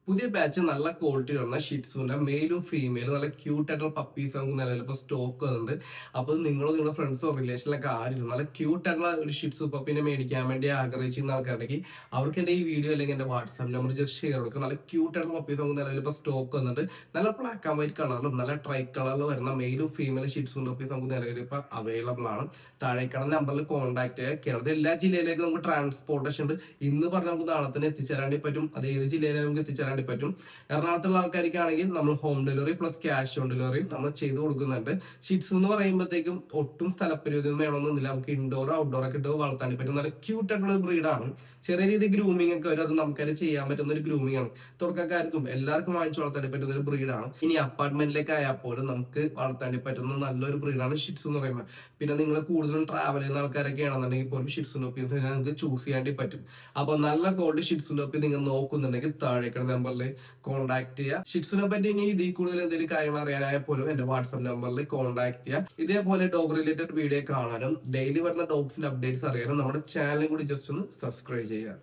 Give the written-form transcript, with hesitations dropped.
പുതിയ ബാച്ച് നല്ല ക്വാളിറ്റി ഉള്ള ഷിറ്റ്സുവിന്റെ മെയിലും ഫീമെയിലും നല്ല ക്യൂട്ട് ആയിട്ടുള്ള പപ്പീസ് നമുക്ക് നിലവിൽ ഇപ്പോൾ സ്റ്റോക്ക് വരുന്നുണ്ട്. അപ്പോൾ നിങ്ങളോ നിങ്ങളുടെ ഫ്രണ്ട്സോ റിലേഷനിലൊക്കെ ആരും നല്ല ക്യൂട്ട് ആയിട്ടുള്ള ഒരു ഷിറ്റ്സു പപ്പിനെ മേടിക്കാൻ വേണ്ടി ആഗ്രഹിച്ചിരുന്ന ആൾക്കാരുണ്ടെങ്കിൽ അവർക്ക് എന്റെ ഈ വീഡിയോ അല്ലെങ്കിൽ എന്റെ വാട്സാപ്പ് നമ്പർ ജസ്റ്റ് ഷെയർ കൊടുക്കുക. നല്ല ക്യൂട്ട് ആയിട്ടുള്ള പപ്പീസ് നമുക്ക് നിലവിൽ ഇപ്പോൾ സ്റ്റോക്ക് വന്നിട്ടുണ്ട്. നല്ല ബ്ലാക്ക് ആൻഡ് വൈറ്റ് കളറിലും നല്ല ട്രൈ കളറിൽ വരുന്ന മെയിലും ഫീമെയിലും ഷിറ്റ്സും പപ്പീസ് നമുക്ക് നിലവിൽ ഇപ്പോൾ അവൈലബിൾ ആണ്. താഴേക്കാണ് നമ്പറിൽ കോൺടാക്ട് ചെയ്യുക. കേരളത്തിൽ എല്ലാ ജില്ലയിലേക്കും നമുക്ക് ട്രാൻസ്പോർട്ടേഷൻ ഉണ്ട്. ഇന്ന് പറഞ്ഞാൽ നമുക്ക് നാളെ തന്നെ എത്തിച്ചേരാൻ പറ്റും. അത് ഏത് ജില്ലയിലും നമുക്ക് എത്തിച്ചേരാൻ പറ്റും. എറണാകുളത്തുള്ള ആൾക്കാർക്കാണെങ്കിൽ നമ്മൾ home delivery plus cash on delivery നമ്മൾ ചെയ്ത് കൊടുക്കുന്നുണ്ട്. ഷിറ്റ്സ് എന്ന് പറയുമ്പോഴത്തേക്കും ഒട്ടും സ്ഥലപരിമിതി വേണമെന്നൊന്നുമില്ല. നമുക്ക് ഇൻഡോറോ ഔട്ട്ഡോർ ഒക്കെ ഇട്ട് വളർത്താൻ പറ്റും. നല്ല ക്യൂട്ട് ആയിട്ടുള്ള ബ്രീഡാണ്. ചെറിയ രീതിയിൽ ഗ്രൂമിംഗ് ഒക്കെ വരും. അത് നമുക്കത് ചെയ്യാൻ പറ്റുന്ന ഒരു ഗ്രൂമിംഗ് ആണ്. തുടക്കക്കാർക്കും എല്ലാവർക്കും വാങ്ങിച്ചു വളർത്താൻ പറ്റുന്ന ഒരു ബ്രീഡാണ്. ഇനി അപ്പാർട്ട്മെന്റിലേക്ക് ആയാൽ പോലും നമുക്ക് വളർത്താൻ പറ്റുന്ന നല്ലൊരു ബ്രീഡാണ് ഷിറ്റ്സ് എന്ന് പറയുന്നത്. പിന്നെ നിങ്ങൾ കൂടുതലും ട്രാവൽ ചെയ്യുന്ന ആൾക്കാരൊക്കെ ആണെന്നുണ്ടെങ്കിൽ പോലും ഷിറ്റ്സ് നിങ്ങൾക്ക് ചൂസ് ചെയ്യാൻ പറ്റും. അപ്പൊ നല്ല ക്വാളിറ്റി ഷിറ്റ്സ് നിങ്ങൾ നോക്കുന്നുണ്ടെങ്കിൽ താഴേക്കുള്ള നമ്പറിൽ കോൺടാക്ട് ചെയ്യുക. ഷിറ്റ്സിനെ പറ്റി ഇനി ഇതിൽ കൂടുതൽ എന്തെങ്കിലും കാര്യങ്ങൾ അറിയാനായ പോലും എന്റെ വാട്സ്ആപ്പ് നമ്പറിൽ കോൺടാക്ട് ചെയ്യുക. ഇതേപോലെ ഡോഗ് റിലേറ്റഡ് വീഡിയോ കാണാനും ഡെയിലി വരുന്ന ഡോഗ്സിന്റെ അപ്ഡേറ്റ്സ് അറിയാനും നമ്മുടെ ചാനൽ കൂടി ജസ്റ്റ് ഒന്ന് സബ്സ്ക്രൈബ് ചെയ്യുക.